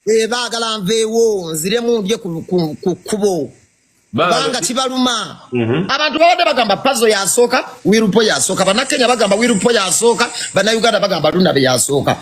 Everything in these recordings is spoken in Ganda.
Bagala nveewo nziremu ndye ku kubo. Banga kibaluma. Abantu bawade bagamba Pazo yasooka, Wirupo yasooka. Bannakenya bagamba Wirupo yasooka, Bannayuganda bagamba Lunabe yasooka.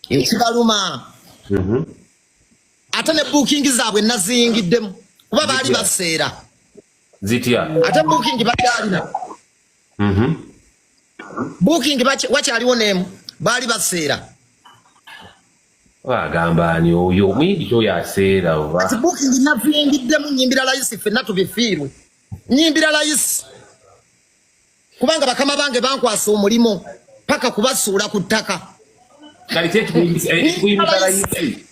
Ekibaluma. Ate ne booking zaabwe nazingiddemu kuba baali baseera. Zitya. Ate booking bakyalina. Booking wakyaliwo n'emu baali baseera. Wagamba ani oyo omuyindi kyo yaseera oba. Ati booking nazingiddemu nyimbira layisi ffenna tubifiirwe. Nyimbira layisi. Kubanga bakama bange bankwasa omulimu paka kubasuula ku ttaka. Kali ekikuyimbira layisi.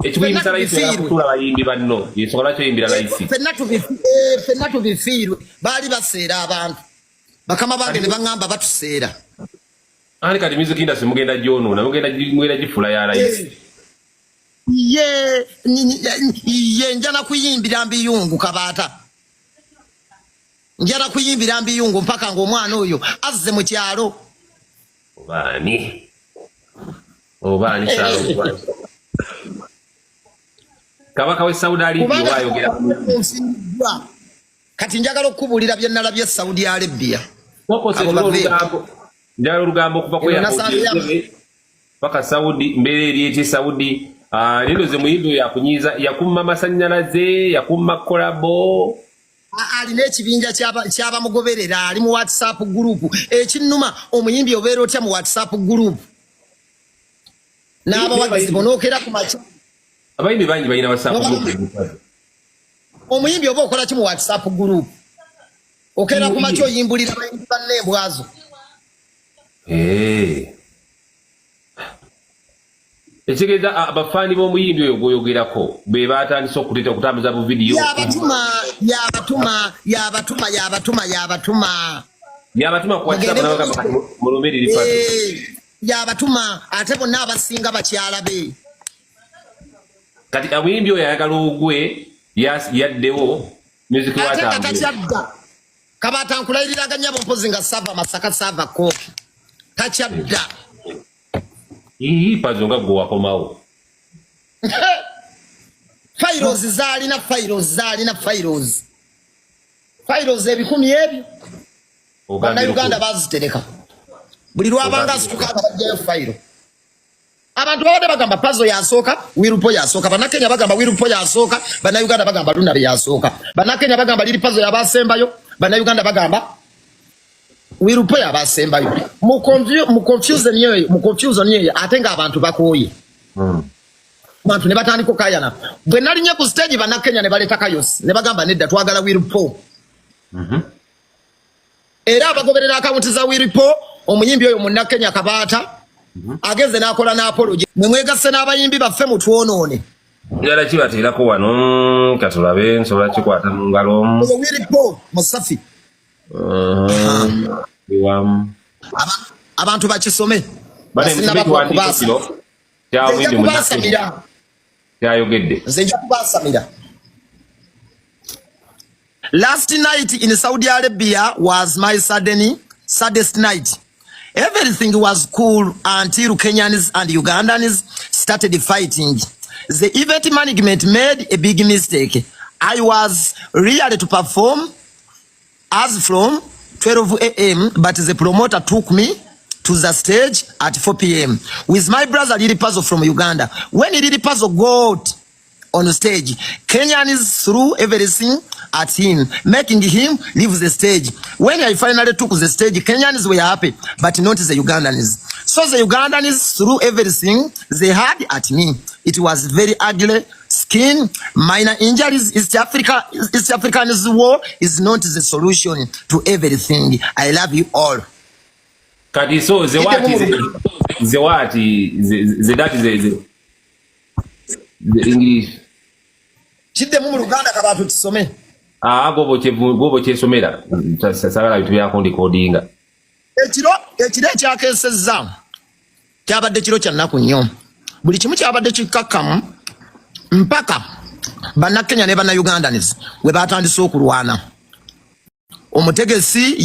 Ekiyimbira layisi yakutula bayimbi banno. Yesobola kyo yimbira layisi. Ffenna tubifiirwe baali baseera abantu. Bakama bange ne baŋŋamba batuseera. Ani kati music industry mugenda gyonoona mugenda gifula ya layisi. Ye njana kuyimbira mbiyungu Kabaata. Njana kuyimbira mbiyungu mpaka ng'omwana oyo azze mu kyalo. Obaani sawa. Kabaka we Saudi Arabia wayogera. Kati njagala okubuulira bye nalabye Saudi Arabia. Njagala olugambo okuva ku Ayogede paka Saudi mbeera eri eti Saudi. Lero ze muyimbi yakunyiza yakuma amasannyalaze yakuma kolabo. Alina ekibinja ky'abamugoberera ali mu WhatsApp group. Ekinnuma omuyimbi obeera otya mu WhatsApp group. N'abawagizi bonookera ku makya. Abayimbi bangi balina WhatsApp group. Omuyimbi oba okola ki mu WhatsApp group? Okera ku makya oyimbulira abayimbi banne embwazo. Ekitegeeza abafaani b'omuyimbi oyo gwoyogerako be baatandise okutambuza bu vidiyo. Yabatuma ku WhatsApp n'abagamba mulumiriri Pazo. Yabatuma ate bonna abasinga bakyala be. Kati omuyimbi oyo ayagala ogwe yaddewo music watambula. Kabaata nkulayiriraga nnyabo mpozi nga sava Masaka sava Kooki. Takyadda. Pazo nga gwe wakomawo. Files ebikumi ebyo. Bannayuganda bazitereka. Buli lwabanga situka bajjayo file. Abantu bawade bagamba Pazo yasooka, Wirupo yasooka. Bannakenya bagamba Wirupo yasooka, Bannayuganda bagamba Lunabe yasooka. Bannakenya bagamba Lil Pazo yabasembayo, Bannayuganda bagamba Wirupo yabasembayo. Mu confusion yeyo ate nga abantu bakooye. Abantu ne batandika okayana. Bwe nalinye ku stage Bannakenya ne baleta kayosi ne bagamba nedda twagala Wirupo. Era abagoberera akawunti za Wirupo omuyimbi oyo Munnakenya Kabaata ageze n'akola n'apology. Mwegasse n'abayimbi baffe mutwonoone. Njala kibateerako wano katulabe nsobola kikwata mu ngalo. Wirupo musafi. Abantu bakisome. Last night in Saudi Arabia was my saddest night. Everything was cool until Kenyans and Ugandans started fighting. The event management made a big mistake. I was ready to perform as from 12 a.m. but the promoter took me to the stage at 4 p.m. with my brother Lil Pazo from Uganda. When Lil Pazo got on stage. Kenyans threw everything at him, making him leave the stage. When I finally took the stage, Kenyans were happy, but not the Ugandans. So the Ugandans threw everything they had at me. It was very ugly. Skin, minor injuries. East African's war is not the solution to everything. I love you all. Kati so the English. Chide mu Luganda kabatu tisome. Gobo somera. Sasala bitu byako ndikodinga. Ekiro kyakesezza. Kyabadde kiro kya nnaku nnyo. Buli kimu kyabadde kikakkamu mpaka bannakenya ne bannayugandans we batandise okulwana. Omutegesi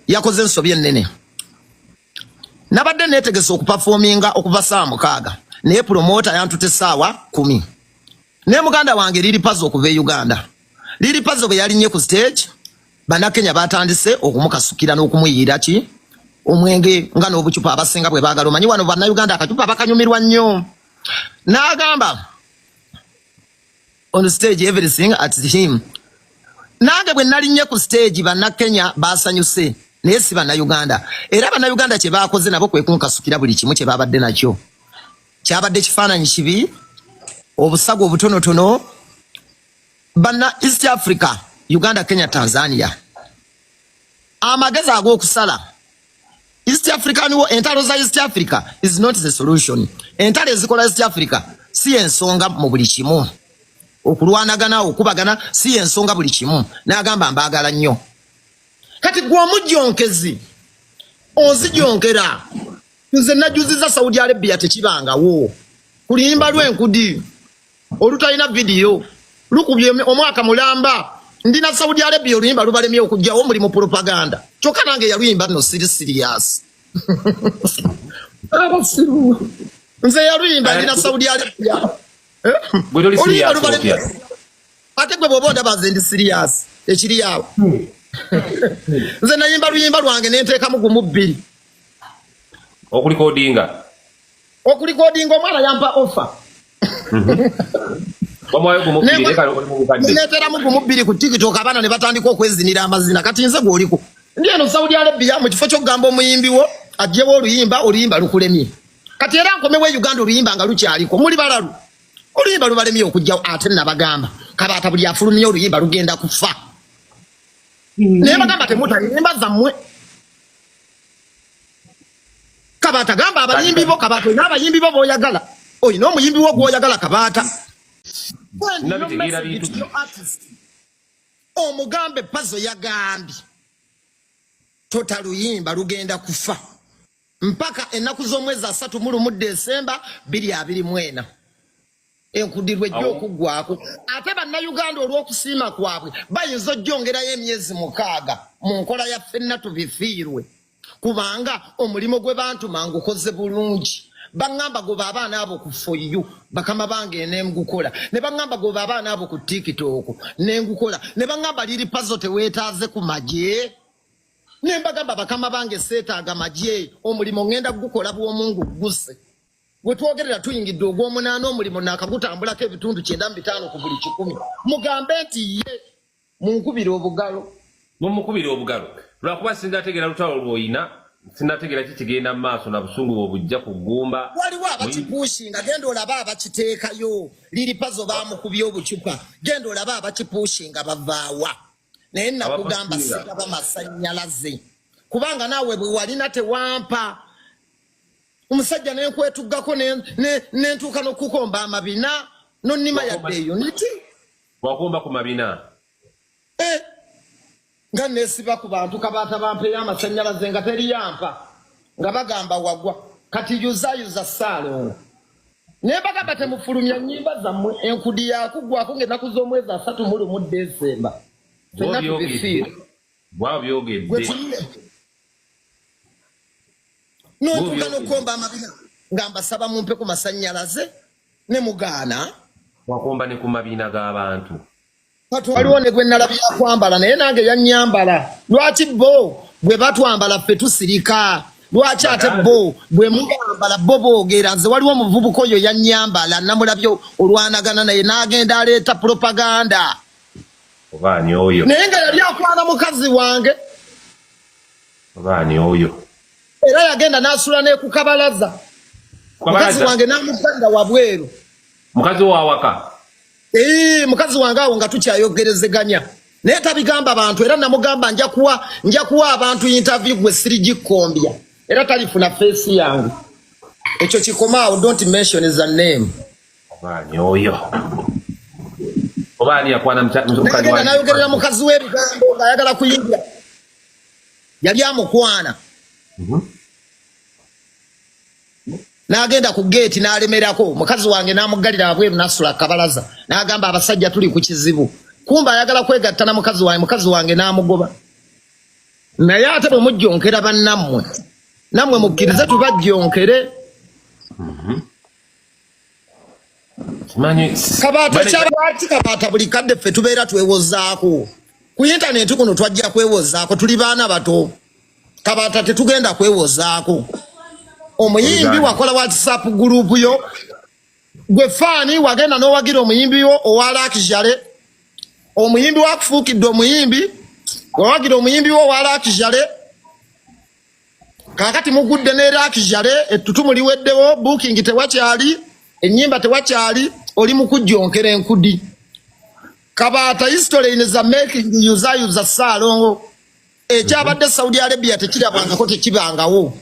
yakoze ensobi ennene. Nabadde neetegese okupafominga okuva saa 6 naye promota yantute essaawa 10. Ne muganda wange Lil Pazo okuva e Uganda. Lil Pazo bwe yalinye ku stage bannakenya batandise okumukasukira n'okumuyiira ki omwenge nga n'obucupa abasinga bwe baagala. Omanyi wano bannayuganda akacupa bakanyumirwa nnyo. N'agamba on stage everything at him. Nange bwe nalinye ku stage bannakenya basanyuse naye si bannayuganda. Era bannayuganda kye baakoze nabo kwe kunkasukira buli kimu kye babadde nakyo. Kyabadde kifaananyi kibi, obusago obutonotono. Banna East Africa, Uganda, Kenya, Tanzania. Amagezi ag'okusala. East African war, entalo za East Africa is not the solution. Entalo ezikola East Africa si ensonga mu buli kimu. Okulwanagana okubagana si ensonga buli kimu. N'agamba mbaagala nnyo. Kati gwe omujjonkezi onzijonkera. Nze najuziza Saudi Arabia tekibangawo. Kulimba lw'enkudi olutalina video lukubye omwaka mulamba. Ndina Saudi Arabia oluyimba lubalemye okujjawo muri mu propaganda. Kyokka nange yaluyimba no serious. Abasiru. Nze yaluyimba ndina Saudi Arabia. Gwedoli serious. Ate gwe bw'oba ondaba ndi serious. Ekiri awo. Nze nayimba luyimba lwange nenteekamu gumu 2. Okulikodinga omwana yampa offer. Netera mu gumu 2 ku TikTok abaana ne batandika okwezinira amazina. Kati nze gw'oliko ndi eno Saudi Arabia mu kifo ky'okugamba omuyimbi wo ajjewo oluyimba lukulemye. Kati era nkomewo Uganda oluyimba nga lukyaliko muli balalu. Oluyimba lubalemye okujjawo ate nabagamba kabaata buli afulumye oluyimba lugenda kufa. Naye bagamba temutayimba zammwe. Kabaata gamba abayimbi bo kabaata n'abayimbi bo b'oyagala. Oyina omuyimbi wo gw'oyagala kabaata. Omugambe Pazo yagambye totaluyimba lugenda kufa mpaka ennaku z'omwezi 3 mu Desemba 2024. Enkudirwe ejjo okuggwako. Ate bannayuganda olw'okusiima kwabwe bayinza ojjongerayo emyezi 6 mu nkola ya ffenna tubifiirwe. Kubanga omulimo gwe bantu mangukoze bulungi. Bangamba goba abaana abo ku foyu bakama bange nengukola. Ne bangamba goba abaana abo ku TikTok nengukola. Ne bangamba Lil Pazo teweetaaze ku magye. Ne mbagamba bakama bange seetaaga magye. Omulimo ngenda gukola bw'omungu guse. Gwe twogerera tuyingidde ogw'omunaana omulimo nakagutambulako ebitundu 9.5 ku buli 100. Mugambe nti ye munkubira obugalo. Mumukubira obugalo. Lwakuba sindategeera lutalo lwoyina. Sinategera kikigenda maaso na busungu obujja kugumba. Waliwo abakipushinga genda olaba abakiteekayo. Lil Pazo bamukubye obucupa. Genda olaba abakipushinga bavaawa. Naye nakugamba sigaba masannyalaze. Kubanga naawe bwe walina tewampa. Omusajja nenkwetuggako nentuuka n'okukomba amabina nonnima yaddeeyo niti. Wakomba ku mabina. Nga nesiba ku bantu kabaata bampeeyo amasannyalaze nga teriyampa nga bagamba wagwa kati yuza ssaalo. Naye bagamba temufulumya nnyimba zammwe enkudi yakuggwako ng'ennaku z'omwezi 3 mu Desemba. Ffenna tubifiira. Bwabyogedde. N'otuuka n'okukomba amabina nga mbasaba mumpe ku masannyalaze ne mugaana. Wakomba ne ku mabina g'abantu. Waliwo ne gwe nalabira kwambala naye nange yannyambala. Lwaki bo bwe batwambala ffe tusirika lwaki ate bo bwe mugambala bo boogera nze waliwo omuvubuka oyo yannyambala namulabyo olwanagana naye n'agenda aleeta propaganda obaani oyo naye nga yali akwana mukazi wange obaani oyo era yagenda n'asula nekukabalaza mukazi wange n'amuganda wabweru mukazi wawaka mukazi wange awo nga tukyayogerezeganya naye tabigamba abantu era namugamba nja kuwa abantu interview gwe sirigikombya era talifuna face yange ekyo kikomaawo don't mention his name obaani oyo obaani yakwana mukazi wange nayogerera mukazi w'ebigambo ng'ayagala kuyingira yali amukwana n'agenda ku gate n'alemerako mukazi wange n'amuggalira abweru n'asula kabalaza n'agamba abasajja tuli ku kizibu kumba ayagala kwegatta na mukazi wange n'amugoba naye ate bwe mujjonkera bannammwe nammwe mukkirize tubajjonkere kabaata buli kadde ffe tubeera twewozaako ku intaneti kuno twajja kwewozaako tuli baana bato kabaata tetugenda kwewozaako omuyimbi wakola WhatsApp group yo gwe faani wagenda n'owagira omuyimbi wo owa Lakijale omuyimbi wakufuukidde omuyimbi wawagira omuyimbi wo owa Lakijale kakati mugudde ne Lakijale ettutumu liweddewo booking tewakyali ennyimba tewakyali oli mu kujjonkera enkudi kabaata history in the making yuza Ssaalongo ekyabadde Saudi Arabia tekirabwangako tekibangawo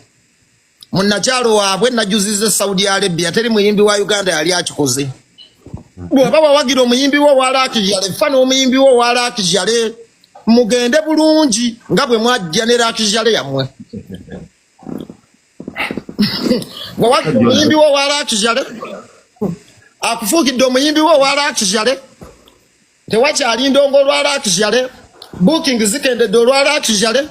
munnakyalo waabwe najuzize Saudi Arabia teri muyimbi wa Uganda yali akikoze bw'oba wawagira omuyimbi wo wa Lakijale fana omuyimbi wo wa Lakijale mugende bulungi nga bwe mwajja ne Lakijale yammwe wawagira omuyimbi wo wa Lakijale akufuukidde omuyimbi wo wa Lakijale tewakyali ndongo olwa Lakijale booking zikendedde olwa Lakijale